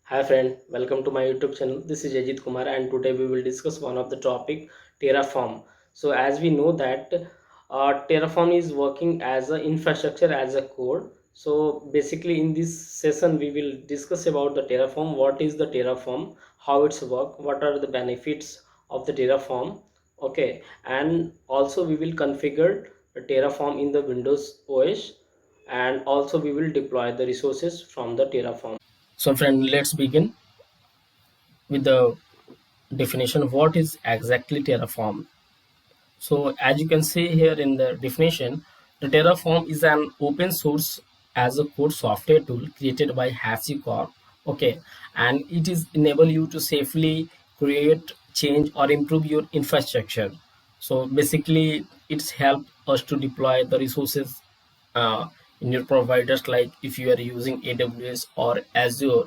Hi friend, welcome to my YouTube channel. This is Ajit Kumar and today we will discuss one of the topic Terraform. So as we know that Terraform is working as a infrastructure as a code. So basically in this session we will discuss about the Terraform, what is the Terraform, how it's work, what are the benefits of the Terraform. Okay, and also we will configure the Terraform in the Windows OS and also we will deploy the resources from the Terraform. So friend, let's begin with the definition. What is exactly Terraform? So as you can see here in the definition, the Terraform is an open source as a code software tool created by HashiCorp. Okay, and it is enable you to safely create, change, or improve your infrastructure. So basically, it's help us to deploy the resources uh, in your providers, like if you are using AWS or Azure.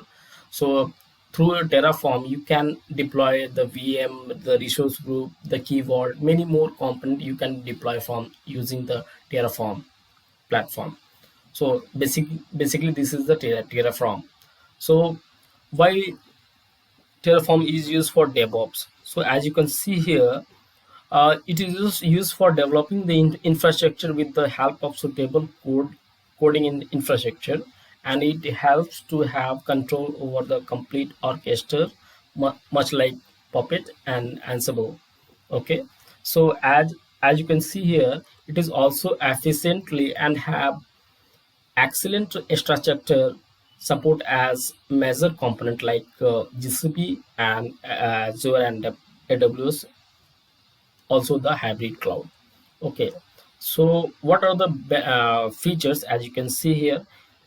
So through a Terraform, you can deploy the VM, the resource group, the key vault, many more components you can deploy from using the Terraform platform. So basically this is the Terraform. So why Terraform is used for DevOps? So as you can see here, it is used for developing the infrastructure with the help of suitable coding in infrastructure, and it helps to have control over the complete orchestra, much like Puppet and Ansible. Okay, so as you can see here, it is also efficiently and have excellent infrastructure support as major component like GCP and Azure and AWS, also the hybrid cloud. Okay, so what are the features? As you can see here,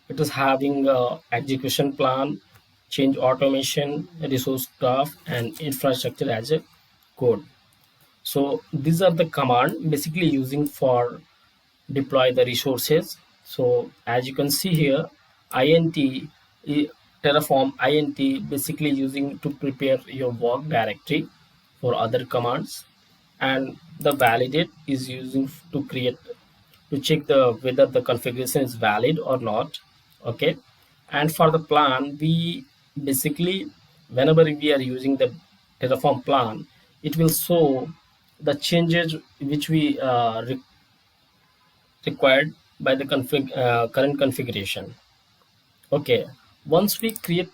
it is having execution plan, change automation, resource graph, and infrastructure as a code. So these are the command basically using for deploy the resources. So as you can see here, int terraform int basically using to prepare your work directory for other commands, and the validate is using to create, to check the whether the configuration is valid or not. Okay, and for the plan, we basically, whenever we are using the terraform plan, it will show the changes which we required by the current configuration. Okay, once we create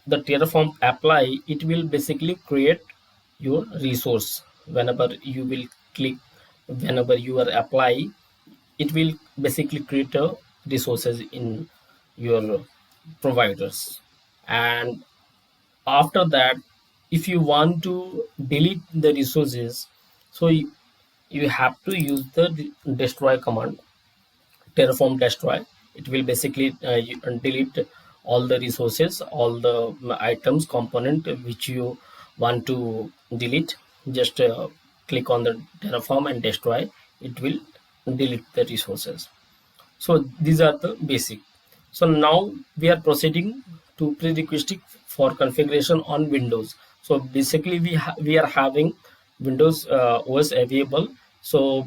the Terraform apply, it will basically create your resource. Whenever you will click, whenever you are apply, it will basically create a resources in your providers. And after that, if you want to delete the resources, so you have to use the destroy command, terraform destroy. It will basically delete all the resources, all the items component which you want to delete. Just click on the terraform and destroy. It will delete the resources. So these are the basic. So now we are proceeding to prerequisite for configuration on Windows. So basically we are having Windows OS available. So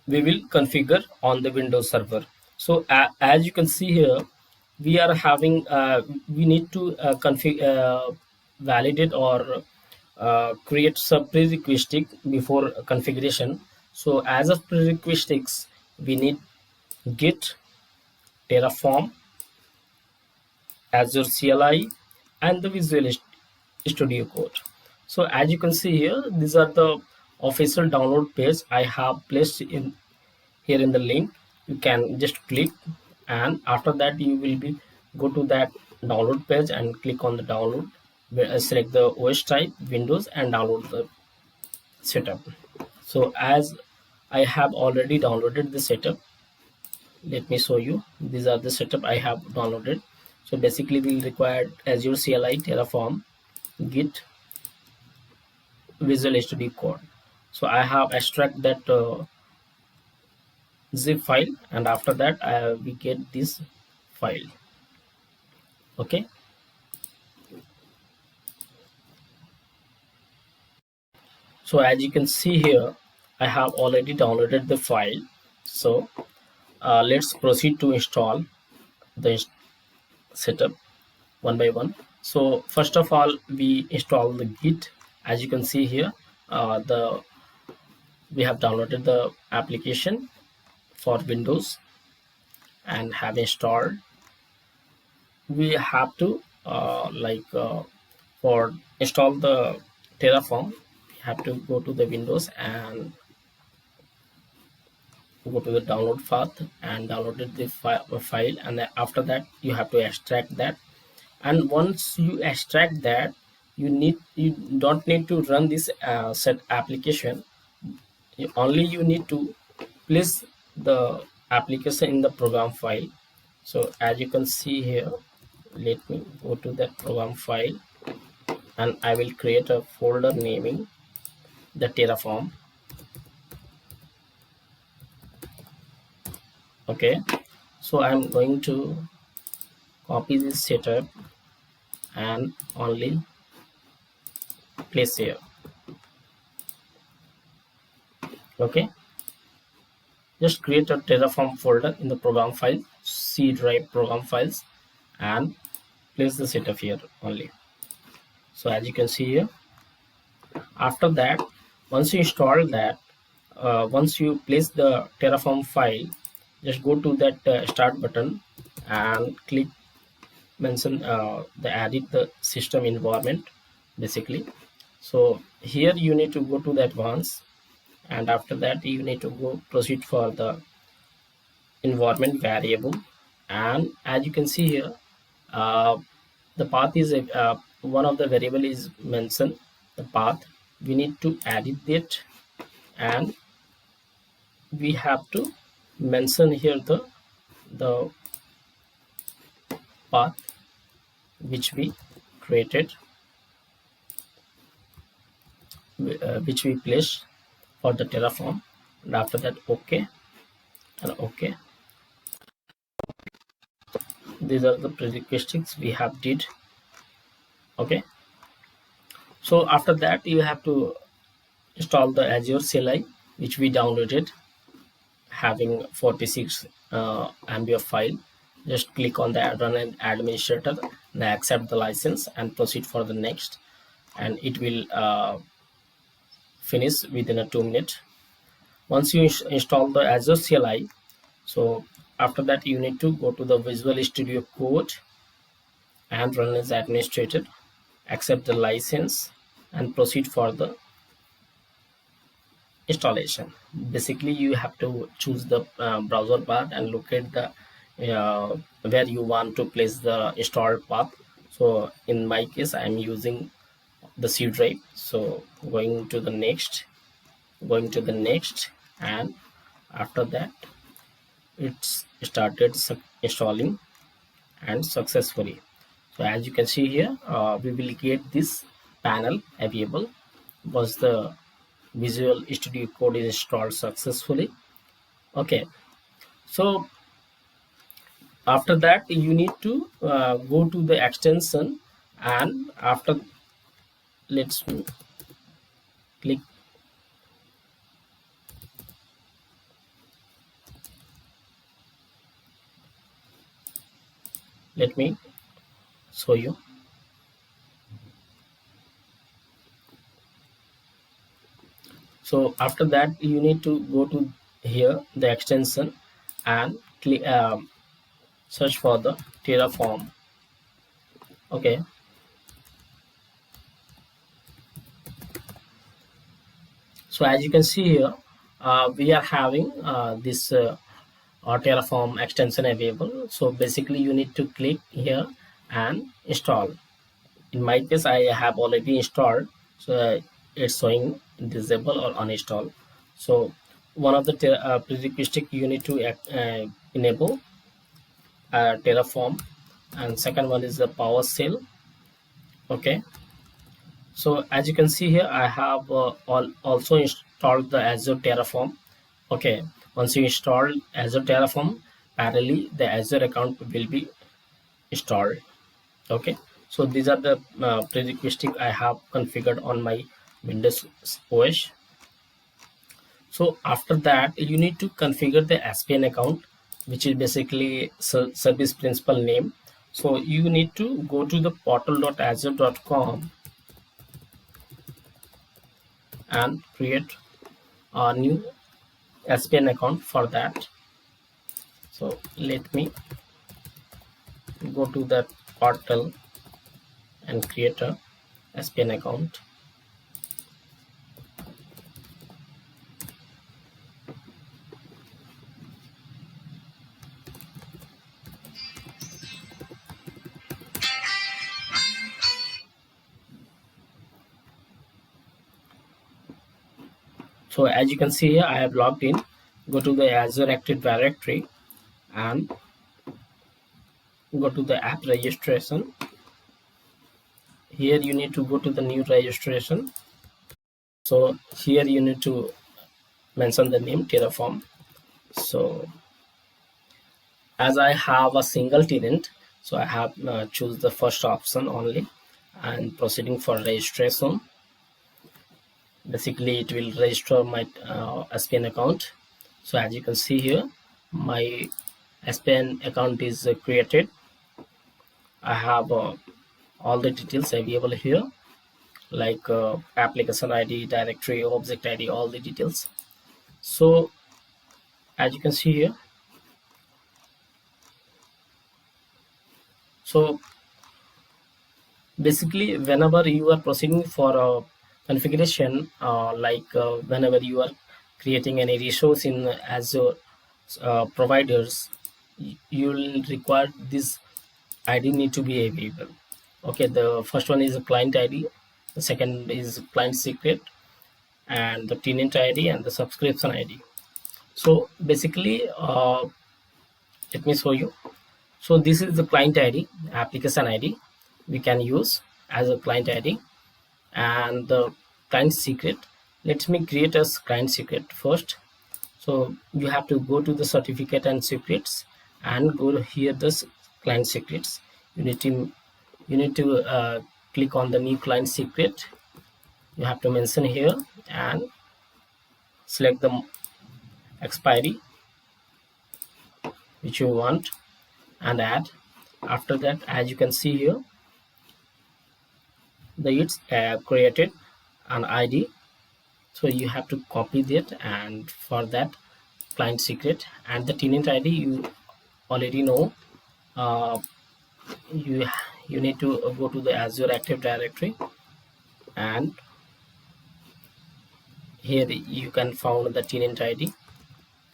we will configure on the Windows server. So as you can see here, we are having we need to validate or create some prerequisite before configuration. So as of prerequisites, we need Git, Terraform, Azure CLI, and the Visual Studio Code. So as you can see here, these are the official download page I have placed in here in the link. You can just click, and after that you will be go to that download page and click on the download, select the OS type Windows and download the setup. So as I have already downloaded the setup, let me show you. These are the setup I have downloaded. So basically we'll require Azure CLI, Terraform, Git, Visual Studio Code. So I have extract that zip file, and after that we get this file. Okay, so as you can see here, I have already downloaded the file. So let's proceed to install the setup. one by one. So first of all, we install the Git. As you can see here, the we have downloaded the application for Windows and have installed. We have to for install the Terraform, we have to go to the Windows and go to the download path and downloaded the file, and then after that you have to extract that. And once you extract that, you don't need to run this set application. Only you need to place the application in the program file. So as you can see here, let me go to that program file, and I will create a folder naming the Terraform. Okay, so I'm going to copy this setup and only place here. Okay, just create a Terraform folder in the program file, C drive program files, and place the setup here only. So as you can see here, after that, once you install that, once you place the Terraform file, just go to that start button and click mention the edit the system environment basically. So here you need to go to the advanced, and after that you need to go proceed for the environment variable. And as you can see here, uh, the path is one of the variable is mentioned, the path. We need to edit it, and we have to mention here the path which we created, which we place for the Terraform. And after that, okay and okay. These are the prerequisites we have did. Okay, so after that you have to install the Azure CLI, which we downloaded, having 46 MB of file. Just click on the run and administrator, and accept the license and proceed for the next, and it will finish within a 2 minutes. Once you install the Azure CLI, so after that you need to go to the Visual Studio Code and run as administrator, accept the license, and proceed for the installation. Basically you have to choose the browser path and look at the where you want to place the installed path. So in my case I am using the C drive, so going to the next, and after that it's started installing and successfully. So as you can see here, we will get this panel available once the Visual Studio Code is installed successfully. Okay, so after that you need to go to the extension, and after let's click, let me show you. So after that you need to go to here the extension and click search for the Terraform. Okay, so as you can see here, we are having this Terraform extension available. So basically you need to click here and install. In my case I have already installed, so it's showing disable or uninstall. So one of the prerequisite you need to enable Terraform, and second one is the PowerShell. Okay, so as you can see here, I have also installed the Azure Terraform. Okay, once you install Azure Terraform, parallelly the Azure account will be installed. Okay, so these are the prerequisites I have configured on my Windows OS. So after that you need to configure the SPN account, which is basically service principal name. So you need to go to the portal.azure.com and create a new SPN account for that. So let me go to that portal and create a SPN account. So as you can see here, I have logged in. Go to the Azure Active Directory and go to the app registration. Here you need to go to the new registration. So here you need to mention the name Terraform. So as I have a single tenant, so I have choose the first option only and proceeding for registration. Basically it will register my SPN account. So as you can see here, my SPN account is created. I have all the details available here, like application ID, directory, object ID, all the details. So as you can see here, so basically whenever you are proceeding for a configuration, whenever you are creating any resource in Azure providers, you will require this ID need to be available. Okay, the first one is a client ID, the second is client secret, and the tenant ID and the subscription ID. So basically let me show you. So this is the client ID, application ID we can use as a client ID, and the client secret. Let me create a client secret first. So you have to go to the certificate and secrets and go here this client secrets. You need to click on the new client secret. You have to mention here and select the expiry which you want and add. After that, as you can see here, it's created an ID. So you have to copy that, and for that client secret and the tenant ID you already know. uh, you you need to go to the Azure Active Directory, and here you can find the tenant ID,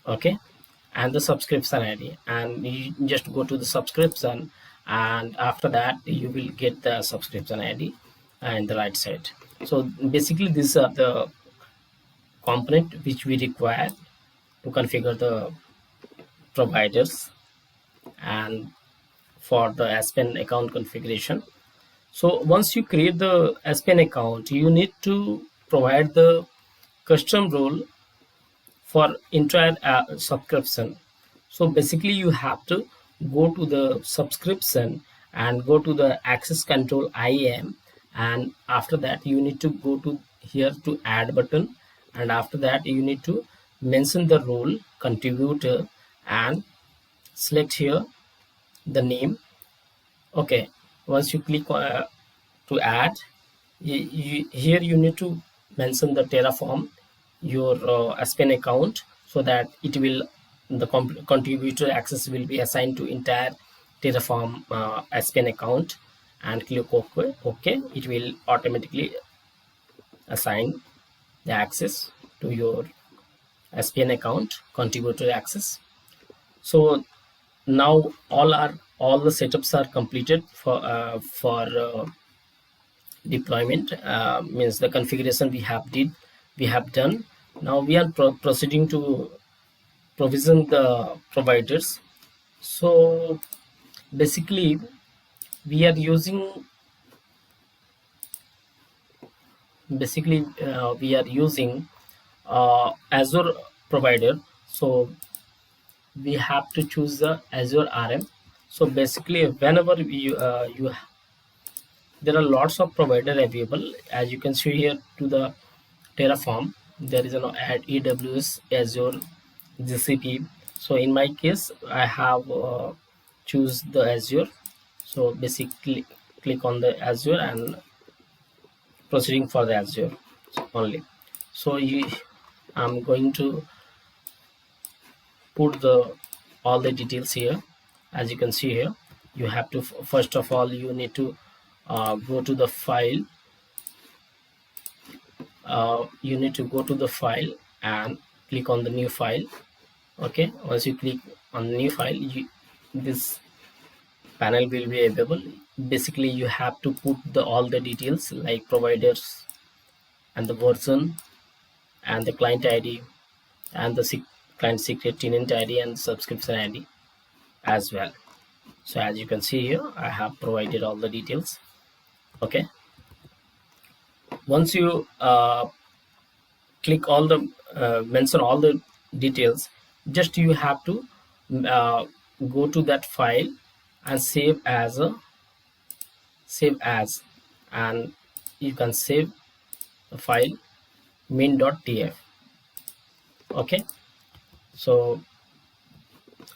okay, and the subscription ID, and you just go to the subscription, and after that you will get the subscription ID and the right side. So basically these are the component which we require to configure the providers and for the SPN account configuration. So once you create the SPN account, you need to provide the custom role for entire subscription. So basically you have to go to the subscription and go to the access control IAM, and after that you need to go to here to add button, and after that you need to mention the role contributor and select here the name. Okay, once you click to add, here you need to mention the Terraform your SPN account, so that it will the contributor access will be assigned to entire Terraform SPN account, and click OK. It will automatically assign the access to your SPN account contributor access. So now all the setups are completed for deployment. Means the configuration we have done. Now we are proceeding to provision the providers. So basically we are using Azure provider. So we have to choose the Azure RM. So basically whenever you there are lots of provider available. As you can see here to the Terraform, there is an add AWS, Azure, GCP. So in my case I have choose the Azure. So basically click on the Azure and proceeding for the Azure only. So I'm going to put the all the details here. As you can see here, you have to first of all you need to go to the file. You need to go to the file and click on the new file. Okay, once you click on the new file, this panel will be available. Basically you have to put all the details like providers and the version and the client ID and the client secret tenant ID and subscription ID as well. So as you can see here, I have provided all the details. Okay, once you click all the mention all the details, just you have to uh, go to that file and save as, and you can save the file main.tf. Okay, so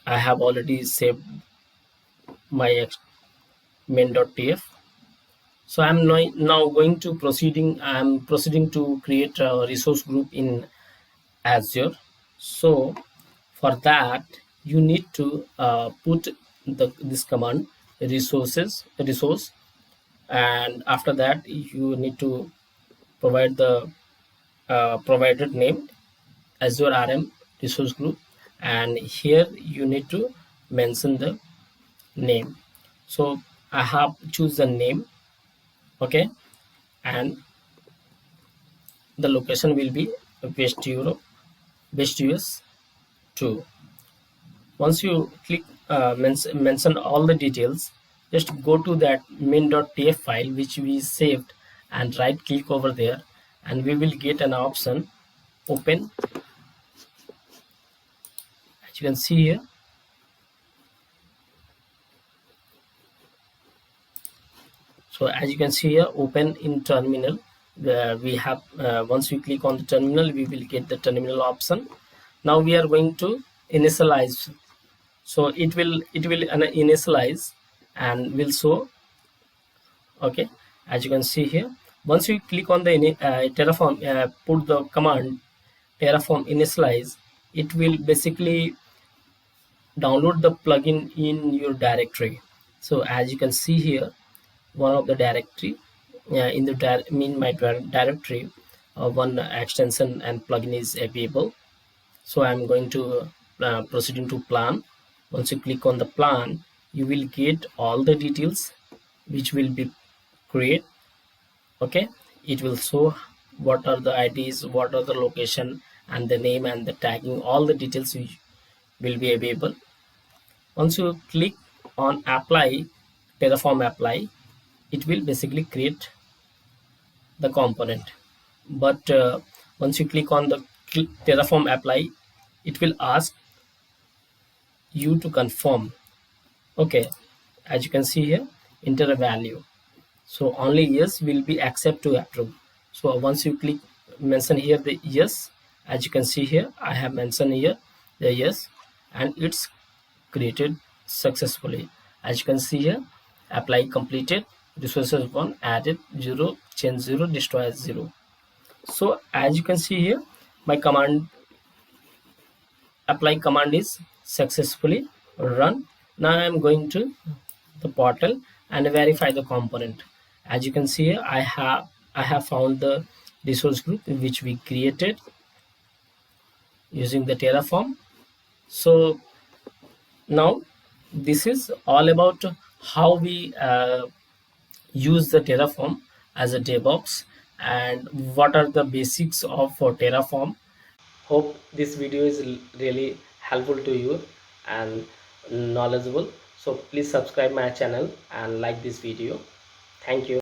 I have already saved my main.tf. So now going to I'm proceeding to create a resource group in Azure. So for that you need to put this command resource, and after that you need to provide the provider name Azure RM resource group, and here you need to mention the name. So I have choose the name. Okay, and the location will be West Europe, West US 2. Once you click mention all the details, just go to that main.tf file which we saved and right click over there, and we will get an option open. As you can see here, so as you can see here, open in terminal. We have once we click on the terminal, we will get the terminal option. Now we are going to initialize. So it will initialize and will show. Okay, as you can see here, once you click on the terraform, put the command terraform initialize, it will basically download the plugin in your directory. So as you can see here, one of the directory in the my directory, one extension and plugin is available. So I'm going to proceeding to plan. Once you click on the plan, you will get all the details which will be create. Okay, it will show what are the IDs, what are the location and the name and the tagging, all the details will be available. Once you click on apply, terraform apply, it will basically create the component. But once you click on the terraform apply, it will ask you to confirm. Okay, as you can see here, enter a value. So only yes will be accept to approve. So once you click mention here the yes, as you can see here, I have mentioned here the yes, and it's created successfully. As you can see here, apply completed, resources 1 added, 0 change, 0 destroy 0. So as you can see here, my command apply command is successfully run. Now I am going to the portal and verify the component. As you can see here, I have found the resource group which we created using the Terraform. So now this is all about how we use the Terraform as a DevOps and what are the basics of Terraform. Hope this video is really helpful to you and knowledgeable. So please subscribe my channel and like this video. Thank you.